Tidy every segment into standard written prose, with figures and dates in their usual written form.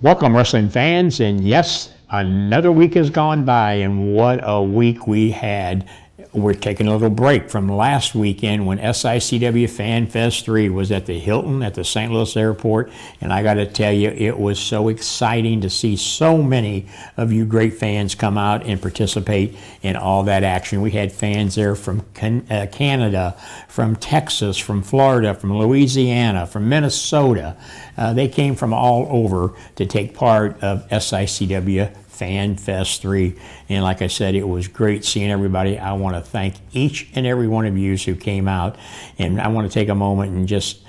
Welcome, wrestling fans, and yes, another week has gone by, and what a week we had. We're taking a little break from last weekend when SICW FanFest 3 was at the Hilton at the St. Louis airport, and I got to tell you, it was so exciting to see so many of you great fans come out and participate in all that action. We had fans there from Canada, from Texas, from Florida, from Louisiana, from Minnesota. They came from all over to take part of SICW FanFest 3. And like I said, it was great seeing everybody. I want to thank each and every one of you who came out. And I want to take a moment and just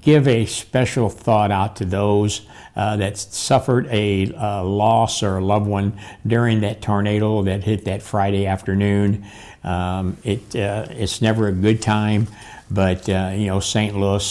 give a special thought out to those that suffered a loss or a loved one during that tornado that hit that Friday afternoon. It's never a good time. But, St. Louis,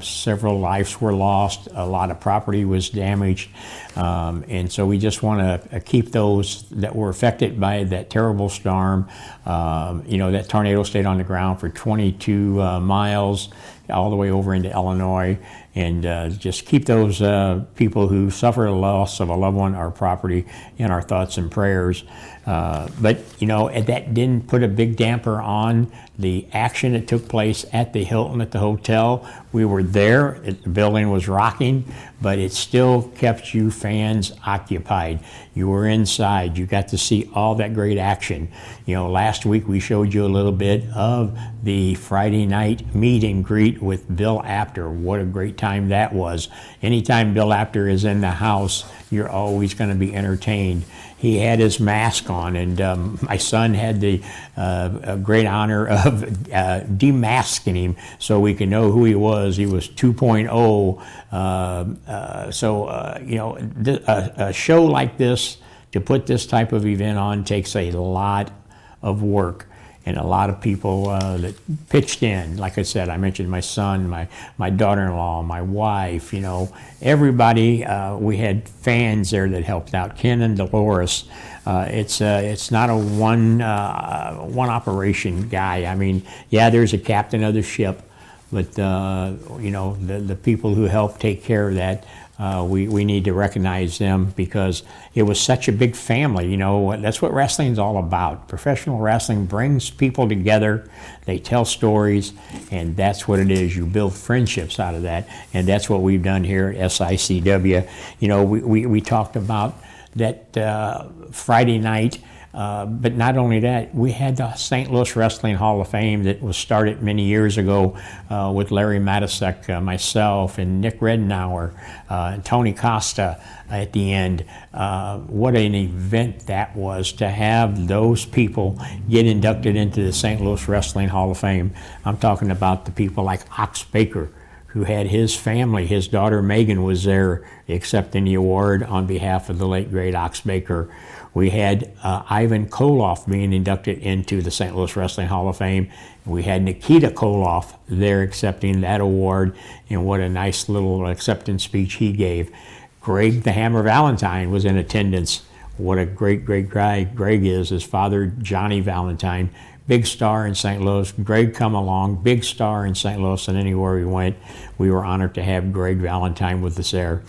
several lives were lost, a lot of property was damaged. And so we just want to keep those that were affected by that terrible storm. That tornado stayed on the ground for 22 miles all the way over into Illinois. And just keep those people who suffer a loss of a loved one or property in our thoughts and prayers. But that didn't put a big damper on the action that took place at the Hilton at the hotel. We were there, the building was rocking, but it still kept you fans occupied. You were inside, you got to see all that great action. Last week we showed you a little bit of the Friday night meet and greet with Bill Apter. What a great time that was. Anytime Bill Apter is in the house, you're always going to be entertained. He had his mask on, and my son had the great honor of demasking him so we could know who he was. He was 2.0. A show like this, to put this type of event on, takes a lot of work. And a lot of people that pitched in. Like I said, I mentioned my son, my daughter-in-law, my wife, everybody. We had fans there that helped out. Ken and Dolores. It's not a one operation guy. I mean, yeah, there's a captain of the ship, but the people who help take care of that, we need to recognize them because it was such a big family. That's what wrestling's all about. Professional wrestling brings people together. They tell stories, and that's what it is. You build friendships out of that, and that's what we've done here at SICW. We talked about that Friday night. But not only that, we had the St. Louis Wrestling Hall of Fame that was started many years ago with Larry Matisek, myself, and Nick Redenauer, and Tony Costa at the end. What an event that was to have those people get inducted into the St. Louis Wrestling Hall of Fame. I'm talking about the people like Ox Baker, who had his family. His daughter Megan was there accepting the award on behalf of the late great Ox Baker. We had Ivan Koloff being inducted into the St. Louis Wrestling Hall of Fame. We had Nikita Koloff there accepting that award, and what a nice little acceptance speech he gave. Greg the Hammer Valentine was in attendance. What a great, great guy Greg is. His father, Johnny Valentine, big star in St. Louis. Greg come along, big star in St. Louis, and anywhere we went, we were honored to have Greg Valentine with us there.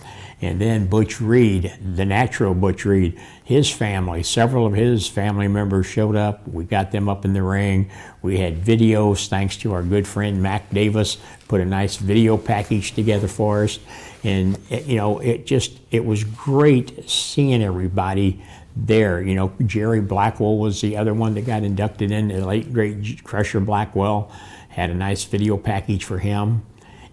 And then Butch Reed, the natural Butch Reed, his family, several of his family members showed up. We got them up in the ring. We had videos, thanks to our good friend Mac Davis, put a nice video package together for us. And it was great seeing everybody there. Jerry Blackwell was the other one that got inducted in. The late great Crusher Blackwell had a nice video package for him.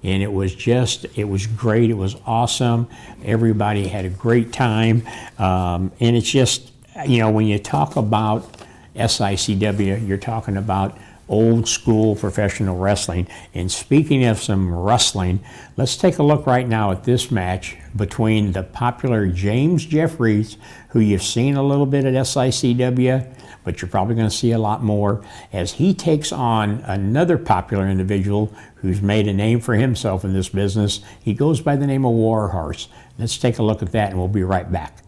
And it was great. It was awesome. Everybody had a great time. And it's just, when you talk about SICW, you're talking about old school professional wrestling. And speaking of some wrestling, let's take a look right now at this match between the popular James Jeffries, who you've seen a little bit at SICW, but you're probably going to see a lot more, as he takes on another popular individual who's made a name for himself in this business. He goes by the name of Warhorse. Let's take a look at that, and we'll be right back.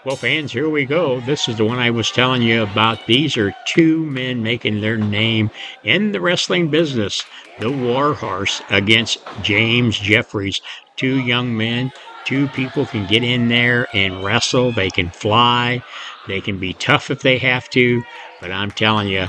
Well, fans, here we go. This is the one I was telling you about. These are two men making their name in the wrestling business. The Warhorse against James Jeffries. two young men. Two people can get in there and wrestle. They can fly. They can be tough if they have to. But I'm telling you,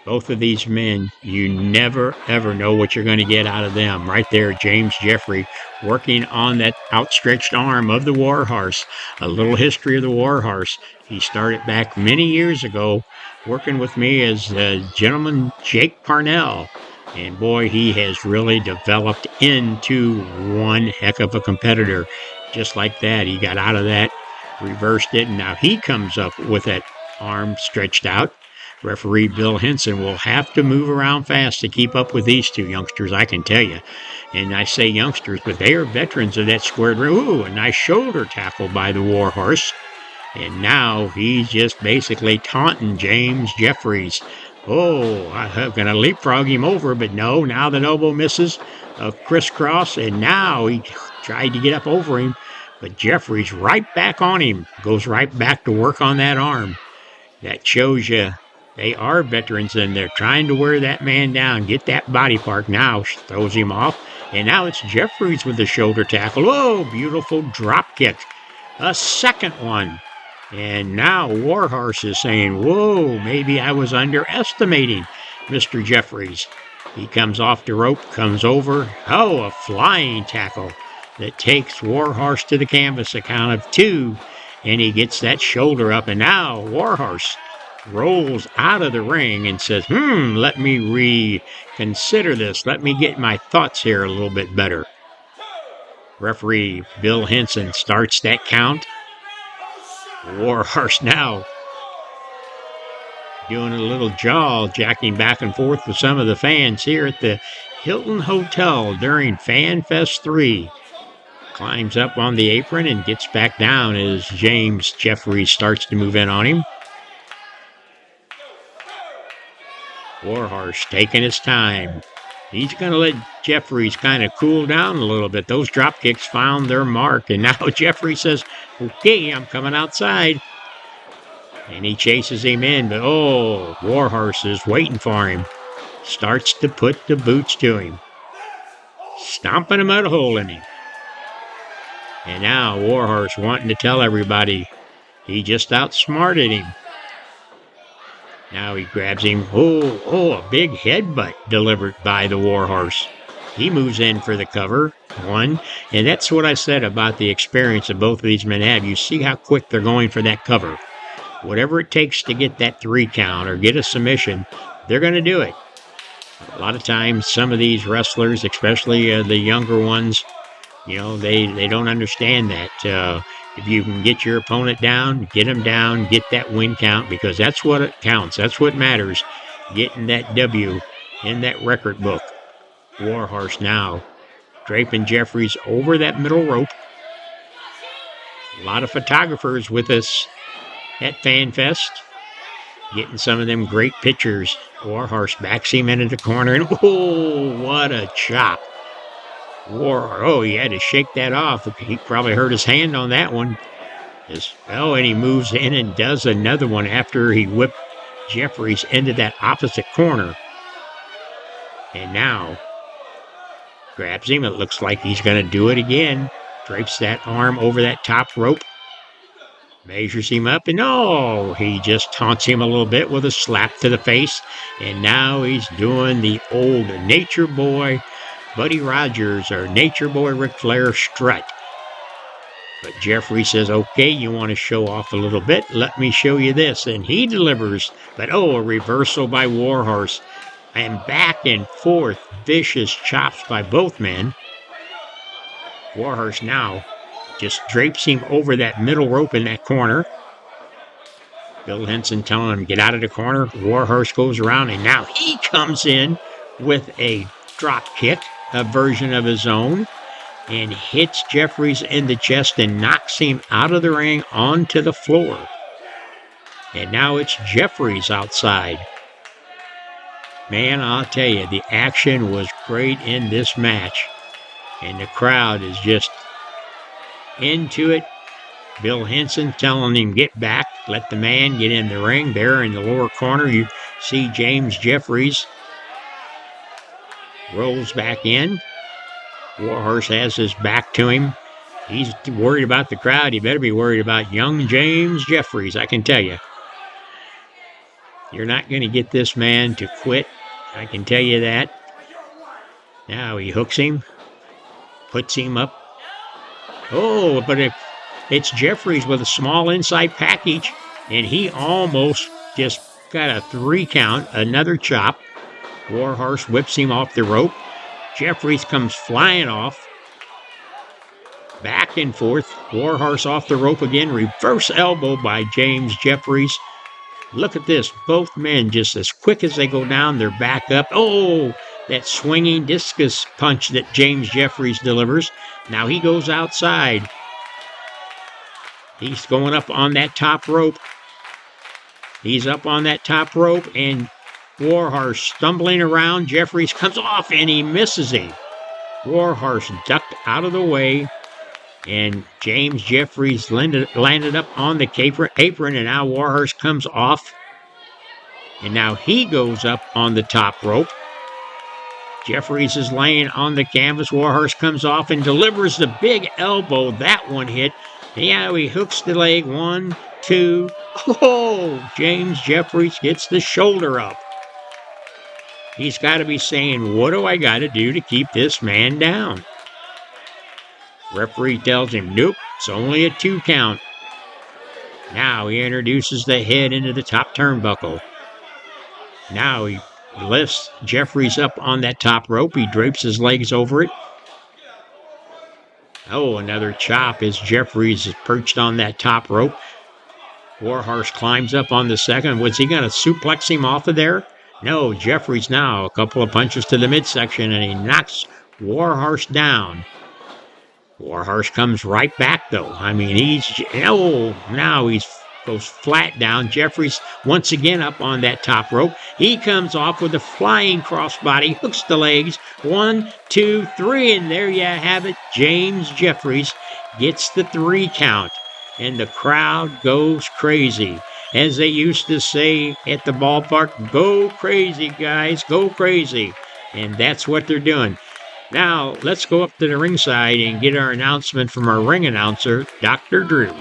both of these men, you never, ever know what you're going to get out of them. Right there, James Jeffrey working on that outstretched arm of the Warhorse. A little history of the Warhorse. He started back many years ago working with me as gentleman Jake Parnell. And boy, he has really developed into one heck of a competitor. Just like that, he got out of that, reversed it, and now he comes up with that arm stretched out. Referee Bill Henson will have to move around fast to keep up with these two youngsters, I can tell you. And I say youngsters, but they are veterans of that squared ring. Ooh, a nice shoulder tackle by the Warhorse. And now he's just basically taunting James Jeffries. Oh, I'm going to leapfrog him over, but no, now the elbow misses a crisscross, and now he tried to get up over him, but Jeffries right back on him, goes right back to work on that arm. That shows you they are veterans, and they're trying to wear that man down, get that body part. Now throws him off, and now it's Jeffries with the shoulder tackle. Oh, beautiful drop kick. A second one. And now Warhorse is saying, whoa, maybe I was underestimating Mr. Jeffries. He comes off the rope, comes over. Oh, a flying tackle that takes Warhorse to the canvas, a count of 2. And he gets that shoulder up, and now Warhorse rolls out of the ring and says, let me reconsider this. Let me get my thoughts here a little bit better. Referee Bill Henson starts that count. Warhorse now doing a little jaw jacking back and forth with some of the fans here at the Hilton Hotel during FanFest 3. Climbs up on the apron and gets back down as James Jeffries starts to move in on him. Warhorse taking his time. He's going to let Jeffries kind of cool down a little bit. Those drop kicks found their mark, and now Jeffries says, okay, I'm coming outside. And he chases him in, but Warhorse is waiting for him. Starts to put the boots to him. Stomping a mud hole in him. And now Warhorse wanting to tell everybody he just outsmarted him. Now he grabs him. A big headbutt delivered by the Warhorse. He moves in for the cover. 1. And that's what I said about the experience that both of these men have. You see how quick they're going for that cover. Whatever it takes to get that 3 count or get a submission, they're going to do it. A lot of times, some of these wrestlers, especially the younger ones, they don't understand that. If you can get your opponent down, get them down, get that win count, because that's what it counts. That's what matters, getting that W in that record book. Warhorse now draping Jeffries over that middle rope. A lot of photographers with us at FanFest, getting some of them great pictures. Warhorse backs him into the corner, and what a chop. He had to shake that off. He probably hurt his hand on that one. And he moves in and does another one after he whipped Jeffries into that opposite corner. And now grabs him. It looks like he's going to do it again. Drapes that arm over that top rope. Measures him up, and he just taunts him a little bit with a slap to the face. And now he's doing the old Nature Boy Buddy Rogers or Nature Boy Ric Flair strut. But Jeffrey says, okay, you want to show off a little bit? Let me show you this. And he delivers, but a reversal by Warhorse. And back and forth, vicious chops by both men. Warhorse now just drapes him over that middle rope in that corner. Bill Henson telling him, get out of the corner. Warhorse goes around, and now he comes in with a drop kick, a version of his own, and hits Jeffries in the chest and knocks him out of the ring onto the floor. And now it's Jeffries outside. Man, I'll tell you, the action was great in this match. And the crowd is just into it. Bill Henson telling him, get back, let the man get in the ring. There in the lower corner, you see James Jeffries rolls back in. Warhorse has his back to him. He's worried about the crowd. He better be worried about young James Jeffries, I can tell you. You're not going to get this man to quit, I can tell you that. Now he hooks him, puts him up. Oh, but it's Jeffries with a small inside package, and he almost just got a 3 count, another chop. Warhorse whips him off the rope. Jeffries comes flying off. Back and forth. Warhorse off the rope again. Reverse elbow by James Jeffries. Look at this. Both men just as quick as they go down, they're back up. Oh, that swinging discus punch that James Jeffries delivers. Now he goes outside. He's going up on that top rope. He's up on that top rope, and Warhorse stumbling around. Jeffries comes off, and he misses him. Warhorse ducked out of the way, and James Jeffries landed up on the apron, and now Warhorse comes off. And now he goes up on the top rope. Jeffries is laying on the canvas. Warhorse comes off and delivers the big elbow. That one hit. Yeah, he hooks the leg. 1, 2. Oh, James Jeffries gets the shoulder up. He's got to be saying, what do I got to do to keep this man down? Referee tells him, nope, it's only a 2 count. Now he introduces the head into the top turnbuckle. Now he lifts Jeffries up on that top rope. He drapes his legs over it. Oh, another chop as Jeffries is perched on that top rope. Warhorse climbs up on the second. Was he going to suplex him off of there? No, Jeffries now a couple of punches to the midsection, and he knocks Warhorse down. Warhorse comes right back, though. I mean, now he goes flat down. Jeffries once again up on that top rope. He comes off with a flying crossbody, hooks the legs. 1, 2, 3, and there you have it. James Jeffries gets the 3 count, and the crowd goes crazy. As they used to say at the ballpark, go crazy, guys, go crazy. And that's what they're doing. Now, let's go up to the ringside and get our announcement from our ring announcer, Dr. Drew.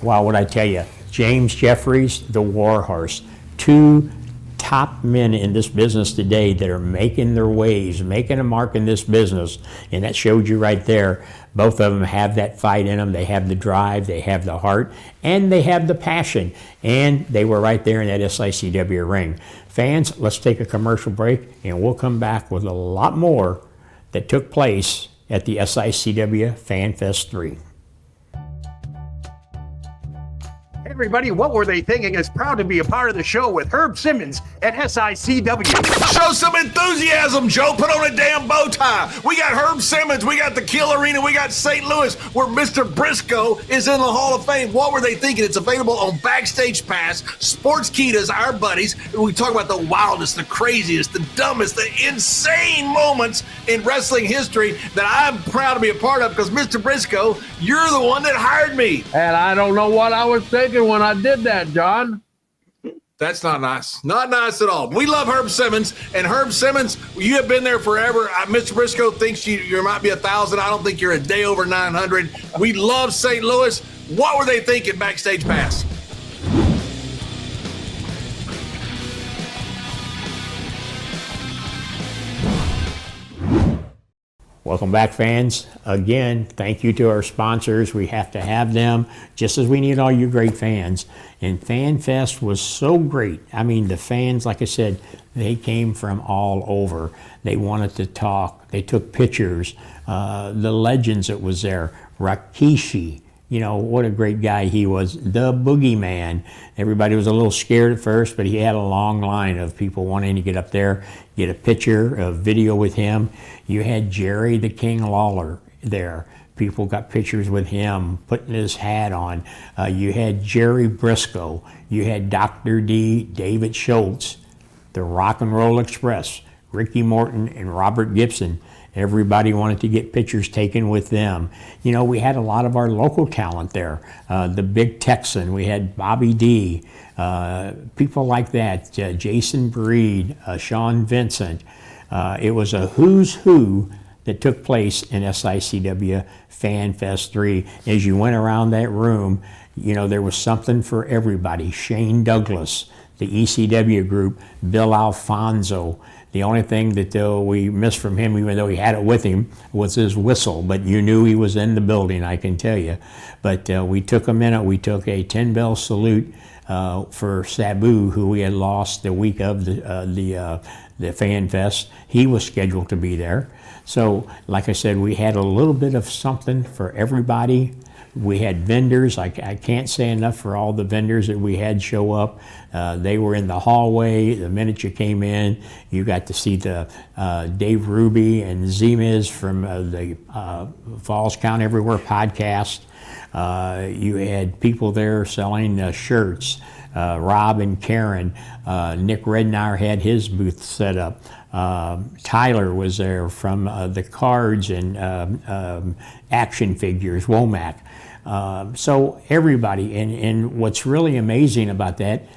Wow, what I tell you, James Jeffries, the Warhorse, 2 top men in this business today that are making their ways, making a mark in this business, and that showed you right there. Both of them have that fight in them. They have the drive, they have the heart, and they have the passion, and they were right there in that SICW ring. Fans, let's take a commercial break, and we'll come back with a lot more that took place at the SICW FanFest 3. Everybody, What Were They Thinking is proud to be a part of the show with Herb Simmons at SICW. Show some enthusiasm, Joe. Put on a damn bow tie. We got Herb Simmons. We got the Kill Arena. We got St. Louis, where Mr. Briscoe is in the Hall of Fame. What Were They Thinking? It's available on Backstage Pass. Sportskeeda's our buddies. We talk about the wildest, the craziest, the dumbest, the insane moments in wrestling history that I'm proud to be a part of because, Mr. Briscoe, you're the one that hired me. And I don't know what I was thinking when I did that, John. That's not nice. Not nice at all. We love Herb Simmons. And Herb Simmons, you have been there forever. Mr. Briscoe thinks you might be 1,000. I don't think you're a day over 900. We love St. Louis. What were they thinking, Backstage Pass? Welcome back, fans. Again, thank you to our sponsors. We have to have them, just as we need all you great fans. And FanFest was so great. I mean, the fans, like I said, they came from all over. They wanted to talk. They took pictures. The legends that was there, Rikishi, you know, what a great guy he was. The Boogeyman. Everybody was a little scared at first, but he had a long line of people wanting to get up there, get a picture, a video with him. You had Jerry the King Lawler there. People got pictures with him, putting his hat on. You had Jerry Briscoe. You had Dr. D, David Schultz. the Rock and Roll Express, Ricky Morton and Robert Gibson. Everybody wanted to get pictures taken with them. You know, we had a lot of our local talent there. The Big Texan, we had Bobby D, people like that, Jason Breed, Sean Vincent. It was a who's who that took place in SICW FanFest 3. As you went around that room, you know, there was something for everybody. Shane Douglas, the ECW group, Bill Alfonso. The only thing that we missed from him, even though he had it with him, was his whistle. But you knew he was in the building, I can tell you. But we took a minute. We took a 10-bell salute for Sabu, who we had lost the week of the Fan Fest. He was scheduled to be there. So, like I said, we had a little bit of something for everybody. We had vendors. I can't say enough for all the vendors that we had show up. They were in the hallway. The minute you came in, you got to see the Dave Ruby and Z-Miz from the Falls Count Everywhere podcast. You had people there selling shirts. Rob and Karen. Nick Rednar had his booth set up. Tyler was there from the cards and action figures, Womack. So everybody, and what's really amazing about that,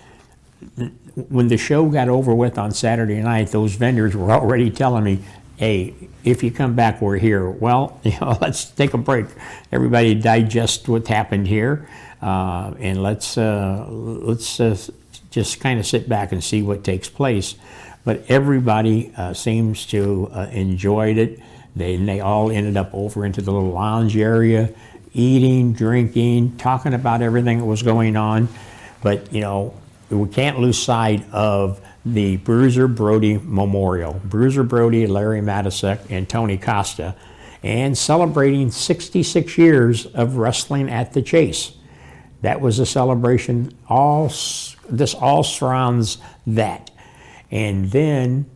when the show got over with on Saturday night, those vendors were already telling me, hey, if you come back, we're here. Well, you know, let's take a break. Everybody digest what happened here, and let's just kind of sit back and see what takes place. But everybody seems to enjoyed it. They all ended up over into the little lounge area, eating, drinking, talking about everything that was going on. But, you know, we can't lose sight of the Bruiser Brody Memorial. Bruiser Brody, Larry Matisek, and Tony Costa, and celebrating 66 years of wrestling at the Chase. That was a celebration. This all surrounds that. And then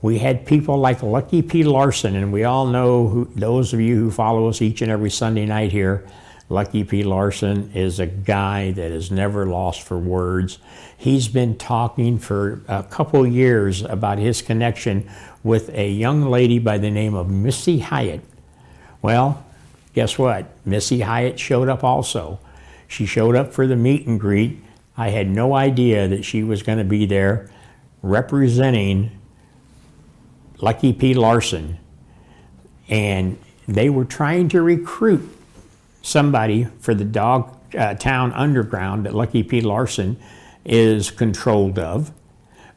we had people like Lucky P. Larson, and we all know, those of you who follow us each and every Sunday night here, Lucky P. Larson is a guy that has never lost for words. He's been talking for a couple years about his connection with a young lady by the name of Missy Hyatt. Well, guess what? Missy Hyatt showed up also. She showed up for the meet and greet. I had no idea that she was going to be there representing Lucky P. Larson. And they were trying to recruit somebody for the Dogtown Underground that Lucky P. Larson is controlled of.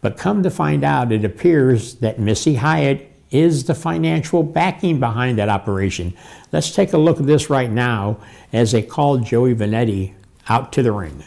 But come to find out, it appears that Missy Hyatt is the financial backing behind that operation. Let's take a look at this right now as they called Joey Vanetti out to the ring.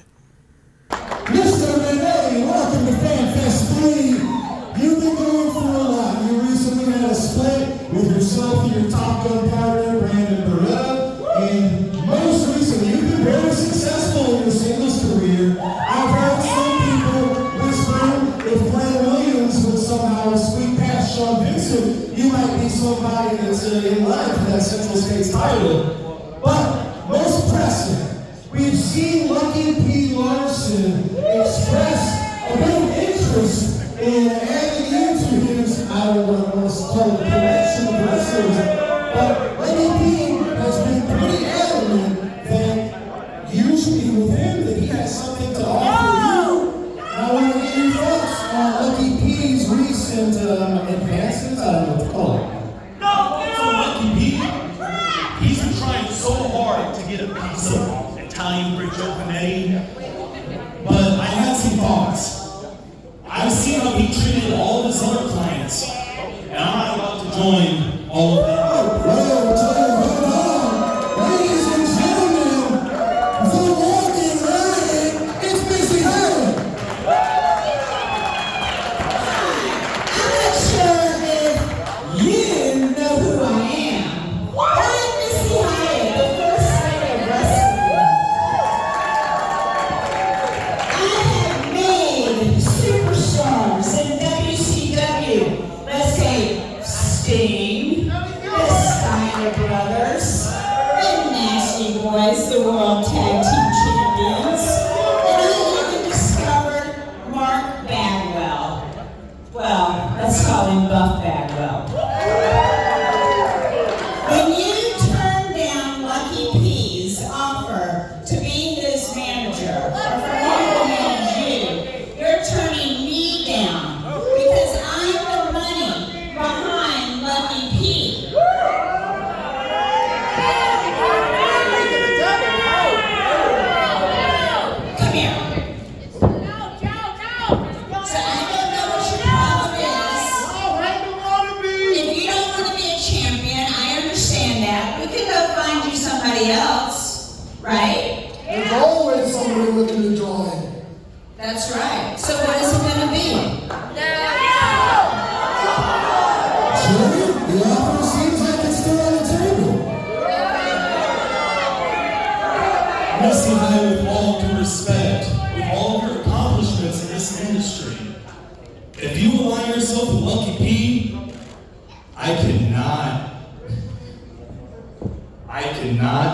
Mr. Vanetti, welcome to FanFest 3. You've been going through a lot. You recently had a split with yourself and your Top Gun partner, Brandon Burrell, and most recently, you've been very successful in your singles career. I've heard some people whispering if Glenn Williams would somehow sweep past Sean Vincent, you might be somebody that's in line for that Central States title. But most pressing, we've seen Lucky P. Larson express a bit of interest in adding into his, I don't know what's called, collection of wrestlers. But Lucky P. has been pretty adamant that usually with him that he has something to offer you. I want to get your thoughts on Lucky P's recent advances. I don't know what to call it. So Lucky P, he's been trying so hard to get a piece of Italian Bridge Vanetti, but I had some thoughts. I've seen how he treated all of his other clients, and I'm not about to join all of them. Ladies and gentlemen, the walking riot, it's Missy Hyatt. I'm not sure if you know who I am. I'm Missy Hyatt, the first sight of wrestling. I have made superstars in WCW. Let's say Sting, right? There's always somebody looking to join. That's right. So what is it going to be? Joey, the offer seems like it's still on the table. Missy High, with all due respect, with all of your accomplishments in this industry, if you align yourself with Lucky P, I cannot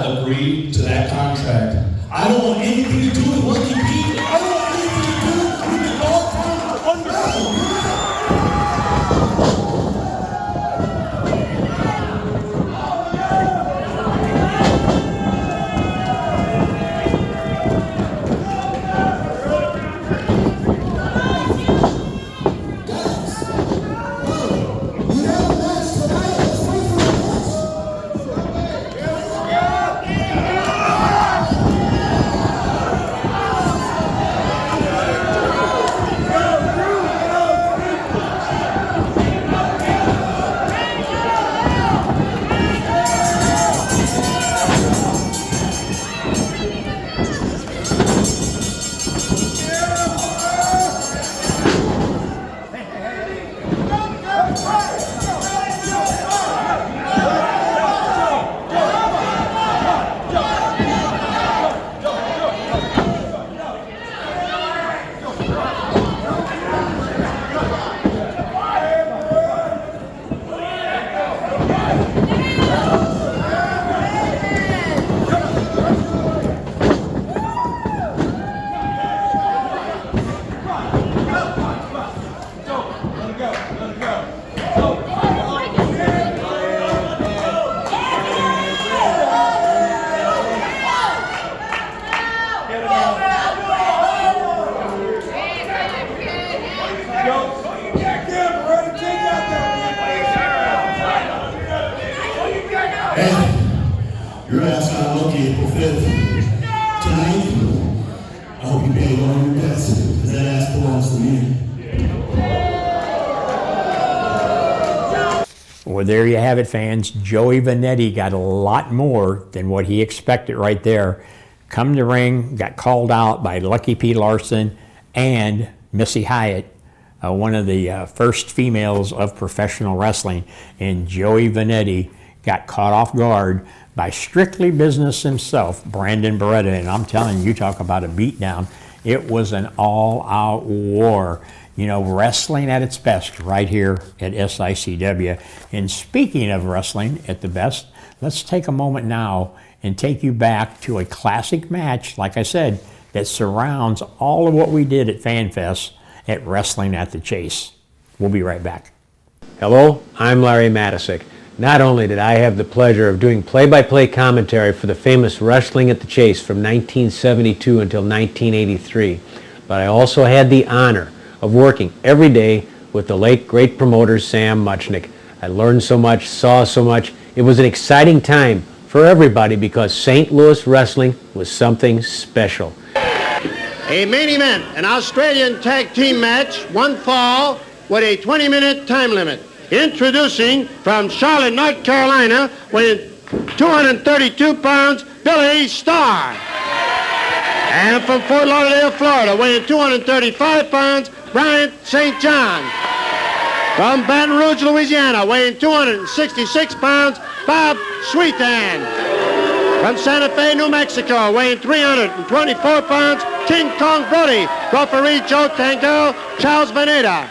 agree to that contract. I don't want anything to do with Lucky P. I don't want anything to do with the all-time underdog. You have a match tonight. Let's wait for the match. You're asking Lucky April 5th. Tonight, I hope you pay all your debts, because that ass belongs to me. Well, there you have it, fans. Joey Vanetti got a lot more than what he expected right there. Come to ring, got called out by Lucky P. Larson and Missy Hyatt, one of the first females of professional wrestling. And Joey Vanetti got caught off guard by Strictly Business himself, Brandon Beretta. And I'm telling you, talk about a beatdown. It was an all-out war. You know, wrestling at its best right here at SICW. And speaking of wrestling at the best, let's take a moment now and take you back to a classic match, like I said, that surrounds all of what we did at FanFest at Wrestling at the Chase. We'll be right back. Hello, I'm Larry Matisick. Not only did I have the pleasure of doing play-by-play commentary for the famous Wrestling at the Chase from 1972 until 1983, but I also had the honor of working every day with the late great promoter Sam Muchnick. I learned so much, saw so much. It was an exciting time for everybody because St. Louis wrestling was something special. A main event, an Australian tag team match, one fall with a 20-minute time limit. Introducing from Charlotte, North Carolina, weighing 232 pounds, Billy Starr. And from Fort Lauderdale, Florida, weighing 235 pounds, Bryant St. John. From Baton Rouge, Louisiana, weighing 266 pounds, Bob Sweetan. From Santa Fe, New Mexico, weighing 324 pounds, King Kong Brody. Referee Joe Tango, Charles Veneta.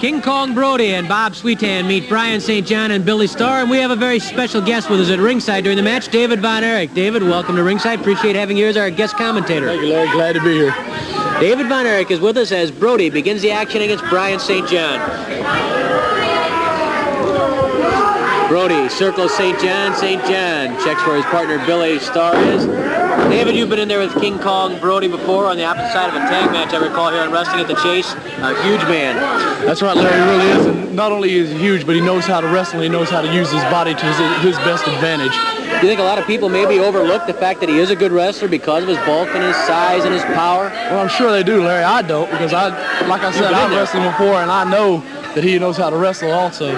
King Kong Brody and Bob Sweetan meet Brian St. John and Billy Starr, and we have a very special guest with us at ringside during the match, David Von Erich. David, welcome to ringside. Appreciate having you as our guest commentator. Thank you, Larry. Glad to be here. David Von Erich is with us as Brody begins the action against Brian St. John. Brody circles St. John. St. John checks where his partner Billy Starr is. David, you've been in there with King Kong Brody before on the opposite side of a tag match, I recall, here on Wrestling at the Chase. A huge man. That's right, Larry, he really is. And not only is he huge, but he knows how to wrestle. He knows how to use his body to his best advantage. Do you think a lot of people maybe overlook the fact that he is a good wrestler because of his bulk and his size and his power? Well, I'm sure they do, Larry. I don't, because like I said, I've wrestled him before, and I know that he knows how to wrestle also.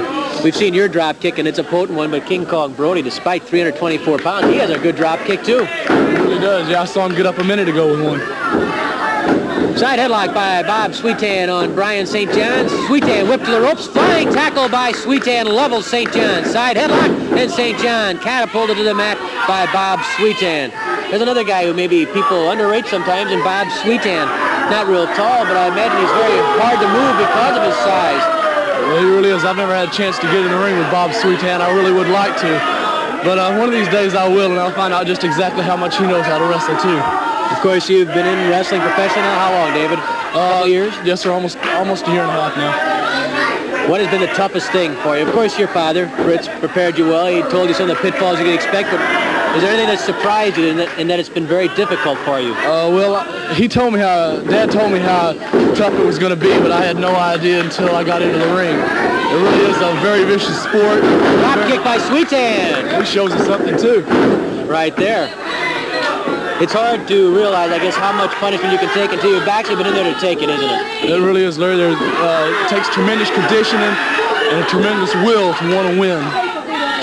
We've seen your drop kick, and it's a potent one, but King Kong Brody, despite 324 pounds, he has a good drop kick, too. He really does. Yeah, I saw him get up a minute ago with one. Side headlock by Bob Sweetan on Brian St. John. Sweetan whipped to the ropes. Flying tackle by Sweetan levels St. John. Side headlock, and St. John catapulted to the mat by Bob Sweetan. There's another guy who maybe people underrate sometimes, and Bob Sweetan. Not real tall, but I imagine he's very hard to move because of his size. Well, he really is. I've never had a chance to get in the ring with Bob Sweetan. I really would like to. But one of these days I will, and I'll find out just exactly how much he knows how to wrestle, too. Of course, you've been in wrestling professionally now. How long, David? A couple years? Yes, sir. Almost a year and a half now. What has been the toughest thing for you? Of course, your father, Fritz, prepared you well. He told you some of the pitfalls you could expect, but is there anything that surprised you in that it's been very difficult for you? Well, Dad told me how tough it was going to be, but I had no idea until I got into the ring. It really is a very vicious sport. Drop kick by Sweetan. He shows us something, too. Right there. It's hard to realize, I guess, how much punishment you can take until you've actually been in there to take it, isn't it? It really is, Larry. It takes tremendous conditioning and a tremendous will to want to win,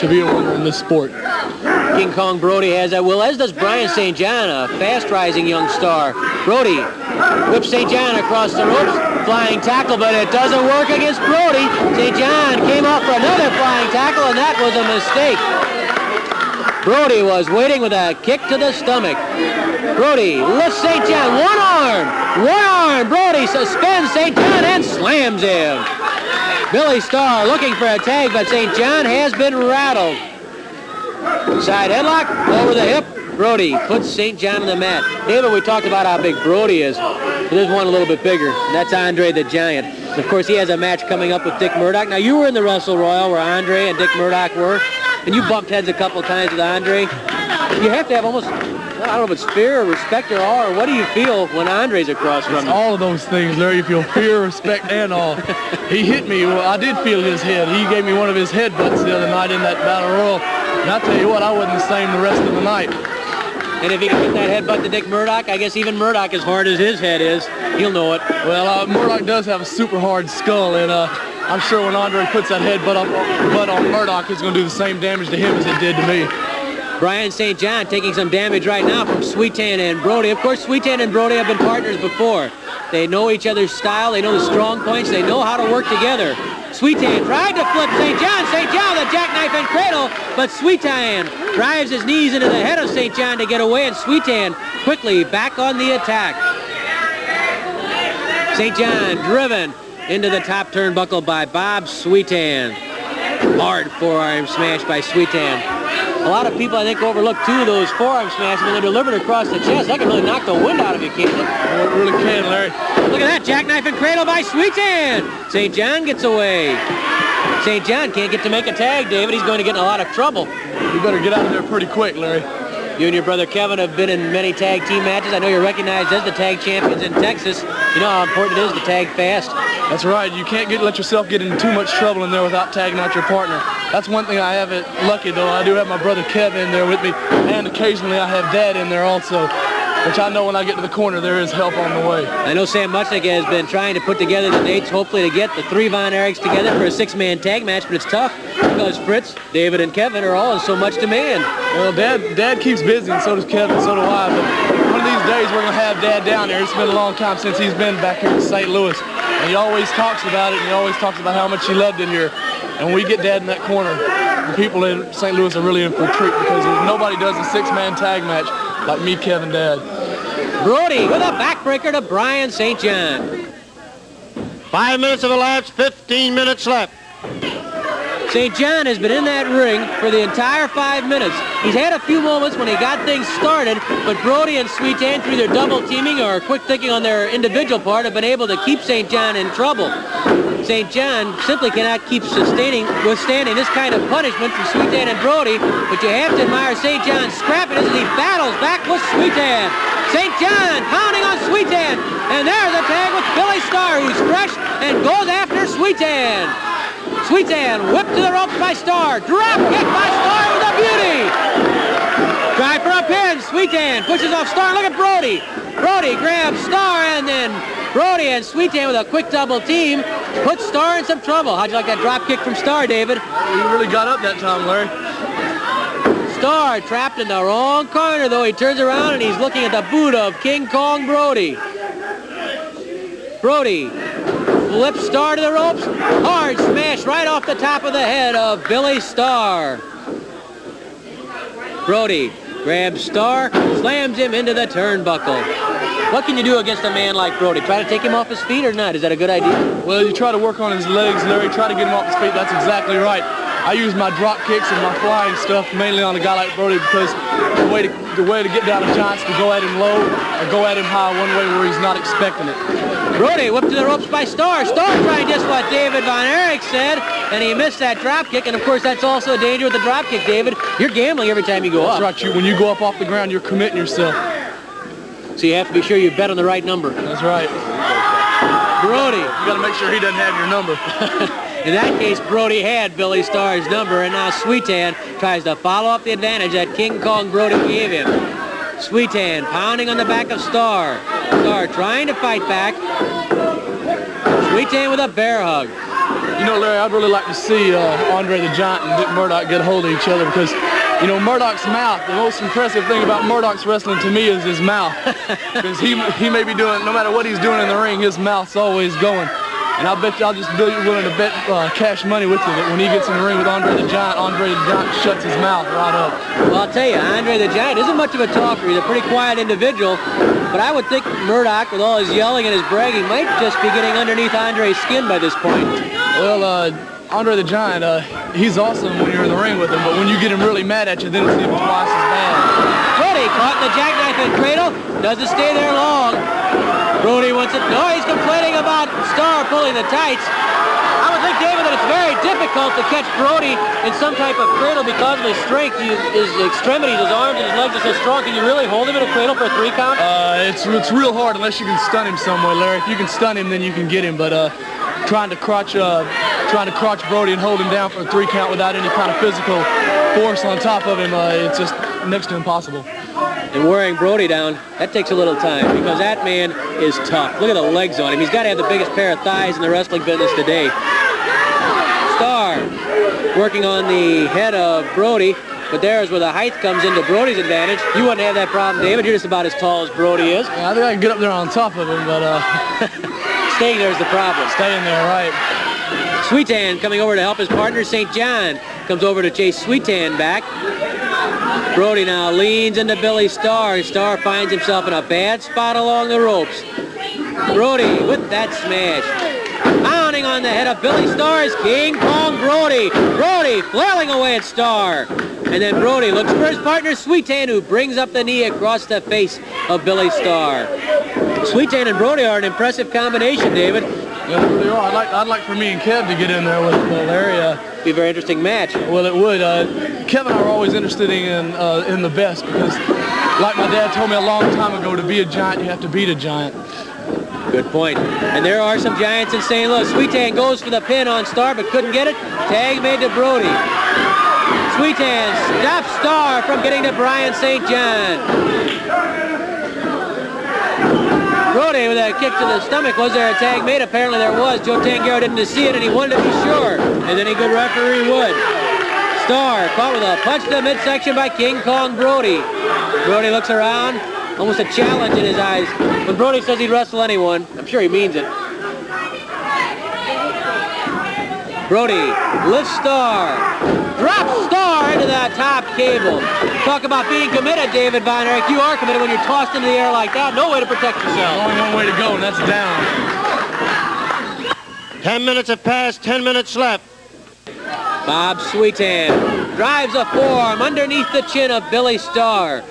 to be a winner in this sport. King Kong Brody has that will, as does Brian St. John, a fast-rising young star. Brody whips St. John across the ropes. Flying tackle, but it doesn't work against Brody. St. John came off for another flying tackle, and that was a mistake. Brody was waiting with a kick to the stomach. Brody lifts St. John. One arm. Brody suspends St. John and slams him. Billy Starr looking for a tag, but St. John has been rattled. Side headlock over the hip. Brody puts St. John on the mat. David, we talked about how big Brody is. There's one a little bit bigger, and that's Andre the Giant. And of course, he has a match coming up with Dick Murdoch. Now, you were in the Wrestle Royal where Andre and Dick Murdoch were, and you bumped heads a couple of times with Andre. You have to have almost, I don't know if it's fear or respect or awe, or what do you feel when Andre's across from It's you? all of those things, Larry. You feel fear, respect, and awe. He hit me. Well, I did feel his head. He gave me one of his headbutts the other night in that Battle Royal. And I'll tell you what, I wasn't the same the rest of the night. And if he can hit that headbutt to Dick Murdoch, I guess even Murdoch, as hard as his head is, he'll know it. Well, Murdoch does have a super hard skull, and I'm sure when Andre puts that headbutt on Murdoch, it's going to do the same damage to him as it did to me. Brian St. John taking some damage right now from Sweetan and Brody. Of course, Sweetan and Brody have been partners before. They know each other's style. They know the strong points. They know how to work together. Sweetan tried to flip St. John. St. John with a jackknife and cradle, but Sweetan drives his knees into the head of St. John to get away, and Sweetan quickly back on the attack. St. John driven into the top turnbuckle by Bob Sweetan. Hard forearm smash by Sweetan. A lot of people, I think, overlook two of those forearm smashes when they're delivered across the chest. That can really knock the wind out of you, can't it? Well, it really can, Larry. Look at that, jackknife and cradle by Sweetan. St. John gets away. St. John can't get to make a tag, David. He's going to get in a lot of trouble. You better get out of there pretty quick, Larry. You and your brother Kevin have been in many tag team matches. I know you're recognized as the tag champions in Texas. You know how important it is to tag fast. That's right. You can't let yourself get into too much trouble in there without tagging out your partner. That's one thing I haven't lucky, though. I do have my brother Kevin in there with me, and occasionally I have Dad in there also, which I know when I get to the corner there is help on the way. I know Sam Muchnick has been trying to put together the dates, hopefully to get the three Von Erichs together for a six-man tag match, but it's tough because Fritz, David, and Kevin are all in so much demand. Well, Dad keeps busy, and so does Kevin, so do I, but one of these days we're going to have Dad down there. It's been a long time since he's been back here in St. Louis, and he always talks about it, and he always talks about how much he loved it here. And when we get Dad in that corner, the people in St. Louis are really in for a treat because nobody does a six-man tag match like me, Kevin, Dad. Brody with a backbreaker to Brian St. John. 5 minutes of elapsed, 15 minutes left. St. John has been in that ring for the entire 5 minutes. He's had a few moments when he got things started, but Brody and Sweetan, through their double teaming or quick thinking on their individual part, have been able to keep St. John in trouble. St. John simply cannot keep withstanding this kind of punishment from Sweetan and Brody, but you have to admire St. John's scrappiness as he battles back with Sweetan. St. John pounding on Sweetan, and there's a tag with Billy Starr, who's fresh and goes after Sweetan. Sweetan whipped to the ropes by Starr. Drop kick by Starr with a beauty. Try for a pin. Sweetan pushes off Star. Look at Brody. Brody grabs Star, and then Brody and Sweetan with a quick double team puts Star in some trouble. How'd you like that drop kick from Star, David? He really got up that time, Larry. Star trapped in the wrong corner, though. He turns around and he's looking at the boot of King Kong Brody. Brody flips Star to the ropes. Hard smash right off the top of the head of Billy Star. Brody grabs Star, slams him into the turnbuckle. What can you do against a man like Brody? Try to take him off his feet or not? Is that a good idea? Well, you try to work on his legs, Larry. Try to get him off his feet. That's exactly right. I use my drop kicks and my flying stuff mainly on a guy like Brody because the way to get down a giant's to go at him low or go at him high one way where he's not expecting it. Brody whipped to the ropes by Star. Star trying just what David Von Erich said, and he missed that drop kick. And of course, that's also a danger with the drop kick, David. You're gambling every time you go up. That's right. When you go up off the ground, you're committing yourself. So you have to be sure you bet on the right number. That's right. Brody. You got to make sure he doesn't have your number. In that case, Brody had Billy Starr's number, and now Sweetan tries to follow up the advantage that King Kong Brody gave him. Sweetan pounding on the back of Star. Star trying to fight back. Sweetan with a bear hug. You know, Larry, I'd really like to see Andre the Giant and Dick Murdoch get a hold of each other because, you know, Murdoch's mouth, the most impressive thing about Murdoch's wrestling to me is his mouth. Because he may be doing, no matter what he's doing in the ring, his mouth's always going. And I'll bet you, I'll just be willing to bet cash money with you that when he gets in the ring with Andre the Giant shuts his mouth right up. Well, I'll tell you, Andre the Giant isn't much of a talker. He's a pretty quiet individual. But I would think Murdoch, with all his yelling and his bragging, might just be getting underneath Andre's skin by this point. Well, Andre the Giant, he's awesome when you're in the ring with him, but when you get him really mad at you, then it's even twice as bad. Brody caught in the jackknife and cradle. Doesn't stay there long. Brody wants it. No, he's complaining about Star pulling the tights. I would think, David, that it's very difficult to catch Brody in some type of cradle because of his strength. His extremities, his arms and his legs are so strong. Can you really hold him in a cradle for a 3 count? It's real hard unless you can stun him some way, Larry. If you can stun him, then you can get him. But trying to crotch Brody and hold him down for a 3 count without any kind of physical force on top of him, it's just next to impossible. And wearing Brody down, that takes a little time because that man is tough. Look at the legs on him. He's got to have the biggest pair of thighs in the wrestling business today. Star working on the head of Brody, but there's where the height comes into Brody's advantage. You wouldn't have that problem, David. You're just about as tall as Brody is. Yeah, I think I can get up there on top of him, but staying there is the problem. Staying there, right. Sweetan coming over to help his partner, St. John. Comes over to chase Sweetan back. Brody now leans into Billy Starr. Starr finds himself in a bad spot along the ropes. Brody with that smash. Pounding on the head of Billy Starr is King Kong Brody. Brody flailing away at Starr. And then Brody looks for his partner, Sweetan, who brings up the knee across the face of Billy Starr. Sweetan and Brody are an impressive combination, David. Yeah, they really are. I'd like for me and Kev to get in there with Larry. Be a very interesting match. Well, it would. Kevin and I are always interested in the best because, like my dad told me a long time ago, to be a giant, you have to beat a giant. Good point. And there are some giants in St. Louis. Sweetan goes for the pin on Starr, but couldn't get it. Tag made to Brody. Sweetan stops Starr from getting to Brian St. John. Brody with a kick to the stomach. Was there a tag made? Apparently there was. Joe Tangaro didn't see it, and he wanted to be sure. And then a good referee would. Starr caught with a punch to the midsection by King Kong Brody. Brody looks around, almost a challenge in his eyes. When Brody says he'd wrestle anyone, I'm sure he means it. Brody lifts Starr, drops Starr into that top cable. Talk about being committed, David Von Erich. You are committed when you're tossed into the air like that. No way to protect yourself. Only one way to go, and that's down. 10 minutes have passed, 10 minutes left. Bob Sweetan drives a forearm underneath the chin of Billy Starr.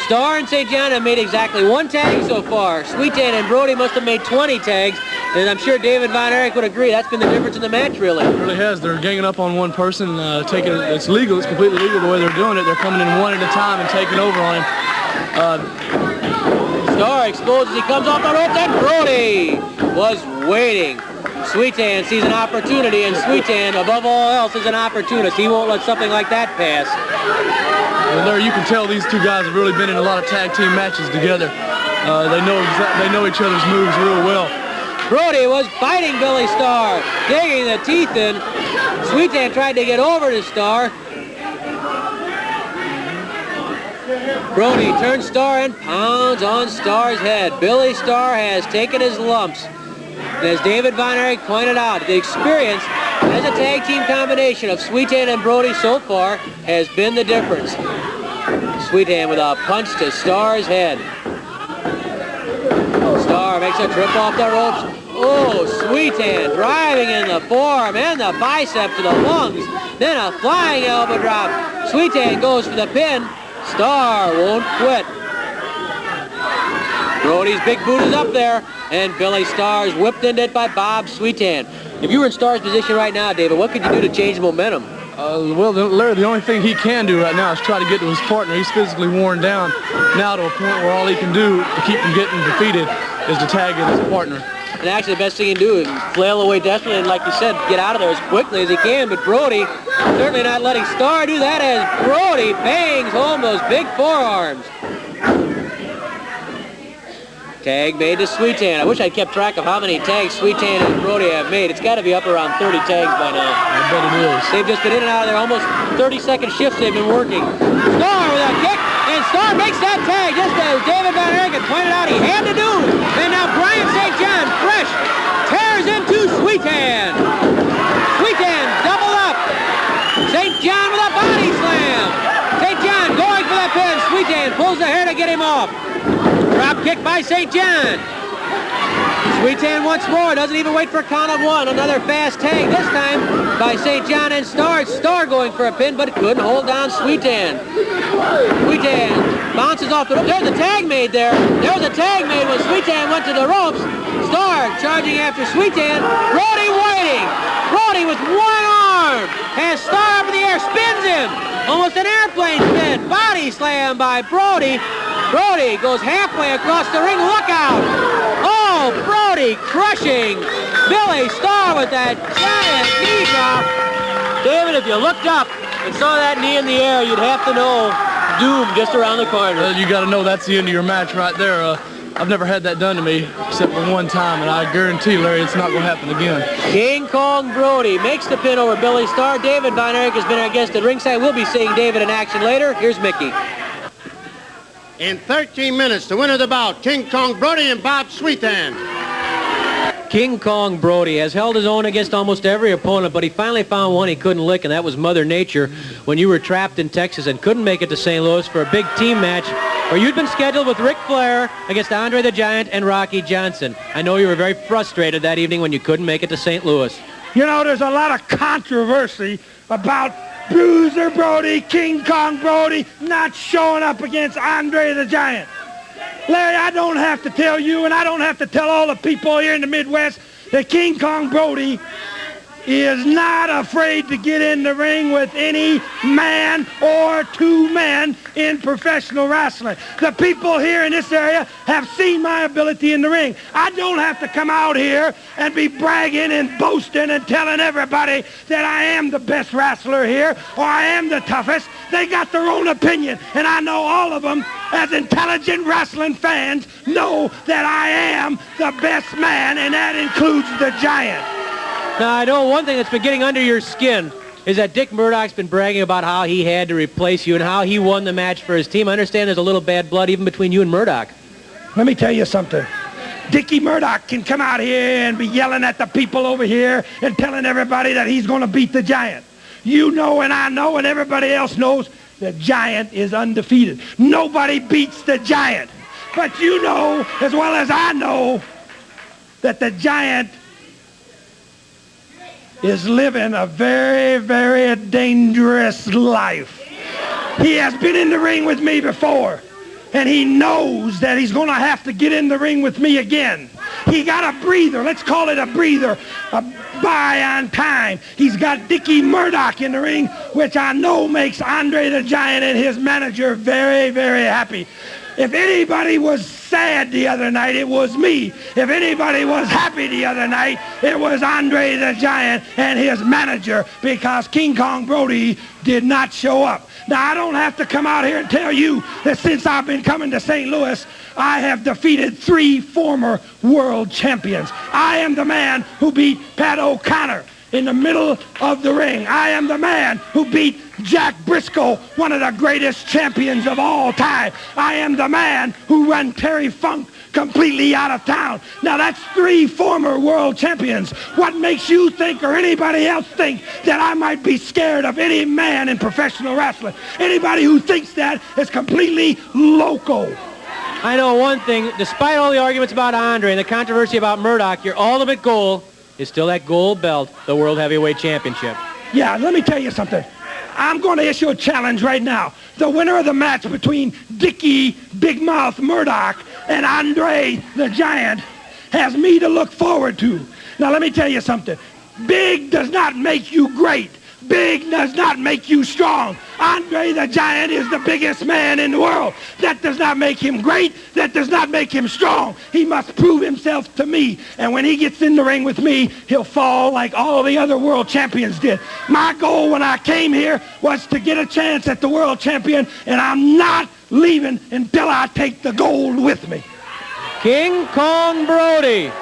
Starr and St. John have made exactly 1 tag so far. Sweetan and Brody must have made 20 tags. And I'm sure David Von Erich would agree. That's been the difference in the match, really. It really has. They're ganging up on one person, taking it. It's legal. It's completely legal the way they're doing it. They're coming in one at a time and taking over on him. Starr exposes. He comes off the rope. And Brody was waiting. Sweetan sees an opportunity, and Sweetan, above all else, is an opportunist. He won't let something like that pass. Well, Larry, you can tell these two guys have really been in a lot of tag team matches together. They know each other's moves real well. Brody was biting Billy Starr, digging the teeth in. Sweetan tried to get over to Starr. Brody turns Starr and pounds on Starr's head. Billy Starr has taken his lumps. And as David Von Erich pointed out, the experience as a tag team combination of Sweetan and Brody so far has been the difference. Sweetan with a punch to Starr's head. Starr makes a trip off the ropes. Oh, Sweetan driving in the forearm and the bicep to the lungs. Then a flying elbow drop. Sweetan goes for the pin. Starr won't quit. Brody's big boot is up there, and Billy Starr's whipped into it by Bob Sweetan. If you were in Starr's position right now, David, what could you do to change the momentum? Well, Larry, the only thing he can do right now is try to get to his partner. He's physically worn down now to a point where all he can do to keep him getting defeated is to tag in his partner. And actually the best thing he can do is flail away desperately and, like you said, get out of there as quickly as he can. But Brody certainly not letting Starr do that as Brody bangs home those big forearms. Tag made to Sweetan. I wish I'd kept track of how many tags Sweetan and Brody have made. It's got to be up around 30 tags by now. I bet it is. They've just been in and out of there, almost 30-second shifts they've been working. Starr with a kick, and Starr makes that tag, just as David Von Erich had pointed out he had to do. And now Brian St. John, fresh, tears into Sweetan. Sweetan doubled up. St. John with a body slam. St. John going for the pin. Sweetan pulls the hair to get him off. Drop kick by St. John. Sweetan once more, doesn't even wait for a count of one. Another fast tag, this time by St. John and Starr. Starr going for a pin, but it couldn't hold down Sweetan. Sweetan bounces off the ropes. There's a tag made there. There was a tag made when Sweetan went to the ropes. Starr charging after Sweetan. Brody waiting. Brody with one arm has Starr up in the air, spins him. Almost an airplane spin. Body slam by Brody. Brody goes halfway across the ring. Look out! Oh, Brody crushing Billy Starr with that giant knee drop. David, if you looked up and saw that knee in the air, you'd have to know doom just around the corner. You got to know that's the end of your match right there. I've never had that done to me except for one time, and I guarantee, Larry, it's not going to happen again. King Kong Brody makes the pin over Billy Starr. David Von Erich has been our guest at ringside. We'll be seeing David in action later. Here's Mickey. In 13 minutes, the winner of the bout, King Kong Brody and Bob Sweetan. King Kong Brody has held his own against almost every opponent, but he finally found one he couldn't lick, and that was Mother Nature when you were trapped in Texas and couldn't make it to St. Louis for a big team match where you'd been scheduled with Ric Flair against Andre the Giant and Rocky Johnson. I know you were very frustrated that evening when you couldn't make it to St. Louis. You know, there's a lot of controversy about Bruiser Brody, King Kong Brody not showing up against Andre the Giant. Larry, I don't have to tell you, and I don't have to tell all the people here in the Midwest, that King Kong Brody is not afraid to get in the ring with any man or two men in professional wrestling. The people here in this area have seen my ability in the ring. I don't have to come out here and be bragging and boasting and telling everybody that I am the best wrestler here or I am the toughest. They got their own opinion, and I know all of them, as intelligent wrestling fans, know that I am the best man, and that includes the Giant. Now, I know one thing that's been getting under your skin is that Dick Murdoch's been bragging about how he had to replace you and how he won the match for his team. I understand there's a little bad blood even between you and Murdoch. Let me tell you something. Dickie Murdoch can come out here and be yelling at the people over here and telling everybody that he's going to beat the Giant. You know and I know and everybody else knows the Giant is undefeated. Nobody beats the Giant. But you know as well as I know that the Giant is living a very, very dangerous life. He has been in the ring with me before, and he knows that he's going to have to get in the ring with me again. He got a breather. Let's call it a breather, a buy on time. He's got Dickie Murdoch in the ring, which I know makes Andre the Giant and his manager very, very happy. If anybody was sad the other night, it was me. If anybody was happy the other night, it was Andre the Giant and his manager, because King Kong Brody did not show up. Now, I don't have to come out here and tell you that since I've been coming to St. Louis, I have defeated 3 former world champions. I am the man who beat Pat O'Connor in the middle of the ring. I am the man who beat Jack Briscoe, one of the greatest champions of all time. I am the man who ran Terry Funk completely out of town. Now, that's 3 former world champions. What makes you think, or anybody else think, that I might be scared of any man in professional wrestling? Anybody who thinks that is completely loco. I know one thing, despite all the arguments about Andre and the controversy about Murdoch, your ultimate goal is still that gold belt, the World Heavyweight Championship. Yeah, let me tell you something. I'm going to issue a challenge right now. The winner of the match between Dickie Big Mouth Murdoch and Andre the Giant has me to look forward to. Now, let me tell you something. Big does not make you great. Big does not make you strong. Andre the Giant is the biggest man in the world. That does not make him great. That does not make him strong. He must prove himself to me. And when he gets in the ring with me, he'll fall like all the other world champions did. My goal when I came here was to get a chance at the world champion, and I'm not leaving until I take the gold with me. King Kong Brody.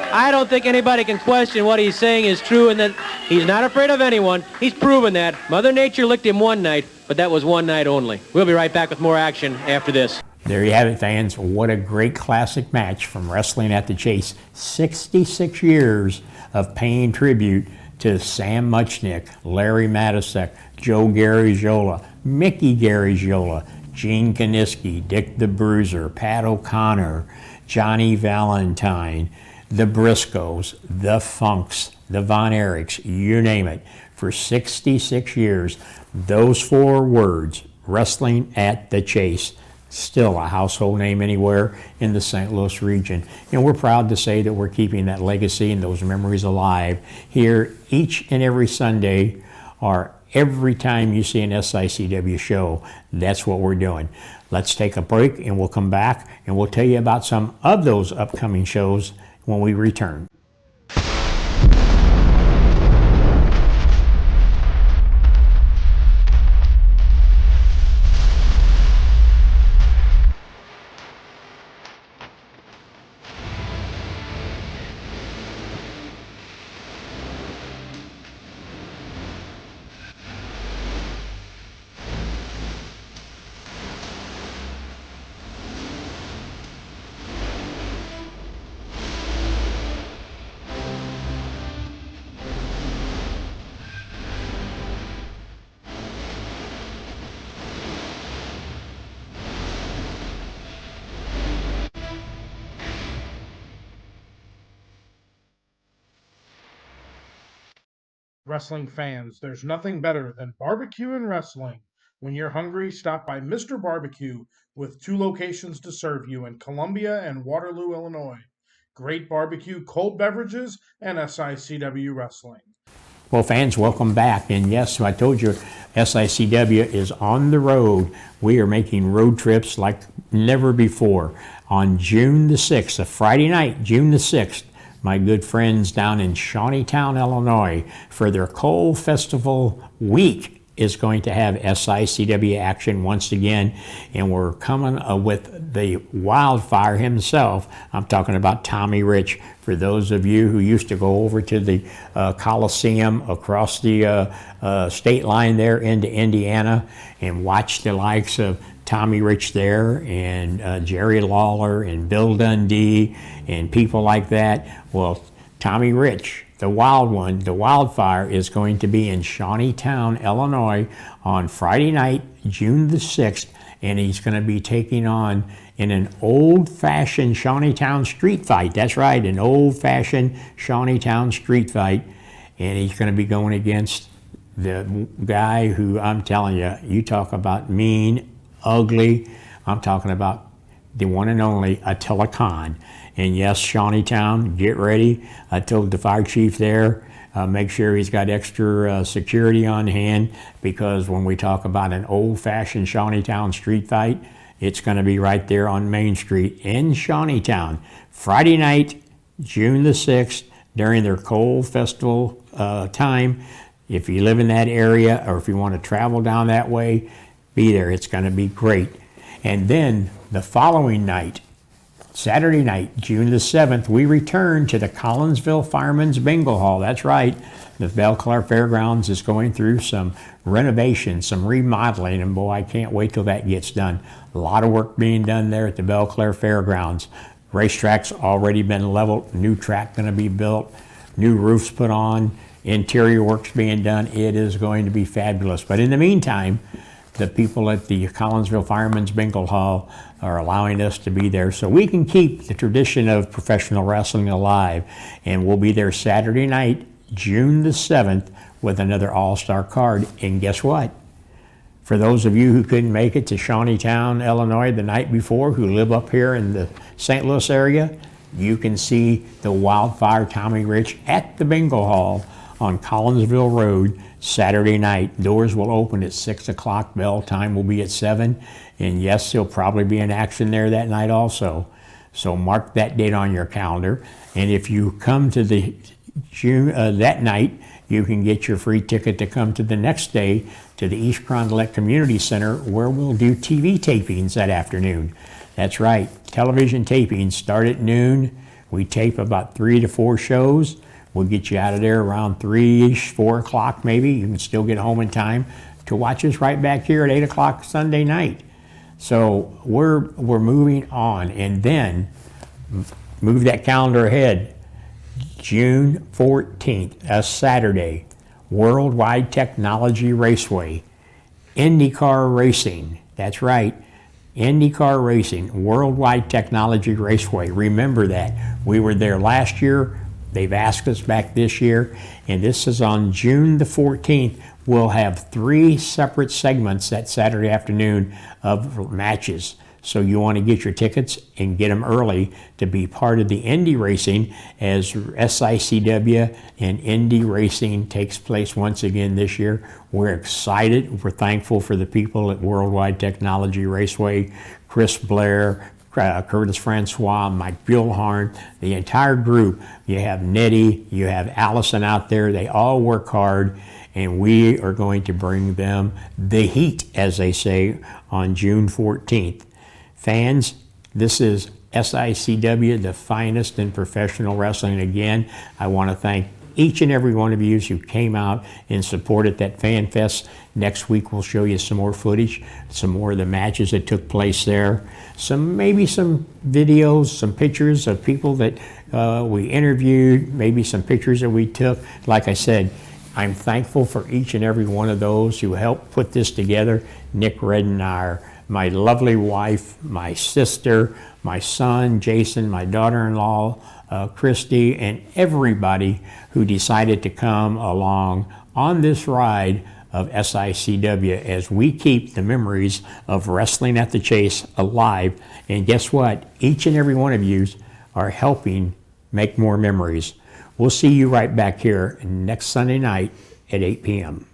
I don't think anybody can question what he's saying is true, and that he's not afraid of anyone. He's proven that. Mother Nature licked him one night, but that was one night only. We'll be right back with more action after this. There you have it, fans. What a great classic match from Wrestling at the Chase. 66 years of paying tribute to Sam Muchnick, Larry Matysek, Joe Garagiola, Mickey Garagiola, Gene Kaniski, Dick the Bruiser, Pat O'Connor, Johnny Valentine, the Briscoes, the Funks, the Von Erichs, you name it. For 66 years, those 4 words, Wrestling at the Chase, still a household name anywhere in the St. Louis region. And we're proud to say that we're keeping that legacy and those memories alive here each and every Sunday, or every time you see an SICW show. That's what we're doing. Let's take a break and we'll come back and we'll tell you about some of those upcoming shows when we return. Wrestling fans, there's nothing better than barbecue and wrestling. When you're hungry, stop by Mr. Barbecue with 2 locations to serve you in Columbia and Waterloo, Illinois. Great barbecue, cold beverages, and SICW wrestling. Well, fans, welcome back. And yes, I told you, SICW is on the road. We are making road trips like never before. On June the 6th, a Friday night, June the 6th, my good friends down in Shawneetown, Illinois, for their Coal Festival week is going to have SICW action once again, and we're coming with the Wildfire himself. I'm talking about Tommy Rich. For those of you who used to go over to the Coliseum across the state line there into Indiana and watch the likes of Tommy Rich there and Jerry Lawler and Bill Dundee and people like that. Well, Tommy Rich, the wild one, the Wildfire, is going to be in Shawneetown, Illinois on Friday night, June the 6th, and he's going to be taking on in an old-fashioned Shawneetown street fight. That's right, an old-fashioned Shawneetown street fight, and he's going to be going against the guy who, I'm telling you, you talk about mean, ugly, I'm talking about the one and only Attila Khan. And yes, Shawneetown, get ready. I told the fire chief there, make sure he's got extra security on hand, because when we talk about an old-fashioned Shawneetown street fight, It's going to be right there on Main Street in Shawneetown. Friday night, June the 6th, during their coal festival time. If you live in that area or if you want to travel down that way, be there. It's going to be great. And then the following night, Saturday night, June the 7th, we return to the Collinsville Firemen's Bingo Hall. That's right. The Belle Claire Fairgrounds is going through some renovation, some remodeling, and boy, I can't wait till that gets done. A lot of work being done there at the Belle Claire Fairgrounds. Racetrack's already been leveled, new track going to be built, new roofs put on, interior work's being done. It is going to be fabulous. But in the meantime, the people at the Collinsville Firemen's Bingo Hall are allowing us to be there so we can keep the tradition of professional wrestling alive. And we'll be there Saturday night, June the 7th, with another all-star card. And guess what? For those of you who couldn't make it to Shawneetown, Illinois the night before, who live up here in the St. Louis area, you can see the Wildfire Tommy Rich at the Bingo Hall on Collinsville Road Saturday night. Doors will open at 6 o'clock. Bell time will be at 7. And yes, there'll probably be an action there that night also. So mark that date on your calendar. And if you come to the June that night, you can get your free ticket to come to the next day to the East Carondelet Community Center, where we'll do TV tapings that afternoon. That's right, television tapings start at noon. We tape about 3 to 4 shows. We'll get you out of there around 3-ish, 4 o'clock maybe. You can still get home in time to watch us right back here at 8 o'clock Sunday night. So we're moving on. And then move that calendar ahead. June 14th, a Saturday, Worldwide Technology Raceway, IndyCar Racing. That's right, IndyCar Racing, Worldwide Technology Raceway. Remember that. We were there last year. They've asked us back this year, and this is on June the 14th. We'll have 3 separate segments that Saturday afternoon of matches. So you want to get your tickets and get them early to be part of the Indy Racing as SICW and Indy Racing takes place once again this year. We're excited. We're thankful for the people at Worldwide Technology Raceway, Chris Blair, Curtis Francois, Mike Buellhorn, the entire group. You have Nettie, you have Allison out there. They all work hard, and we are going to bring them the heat, as they say, on June 14th. Fans, this is SICW, the finest in professional wrestling. Again, I want to thank each and every one of you who came out and supported that Fan Fest. Next week we'll show you some more footage, some more of the matches that took place there, maybe some videos, some pictures of people that we interviewed, maybe some pictures that we took. Like I said, I'm thankful for each and every one of those who helped put this together. Nick Redenauer, my lovely wife, my sister, my son, Jason, my daughter-in-law, Christy, and everybody who decided to come along on this ride of SICW as we keep the memories of wrestling at the Chase alive. And guess what? Each and every one of you are helping make more memories. We'll see you right back here next Sunday night at 8 p.m.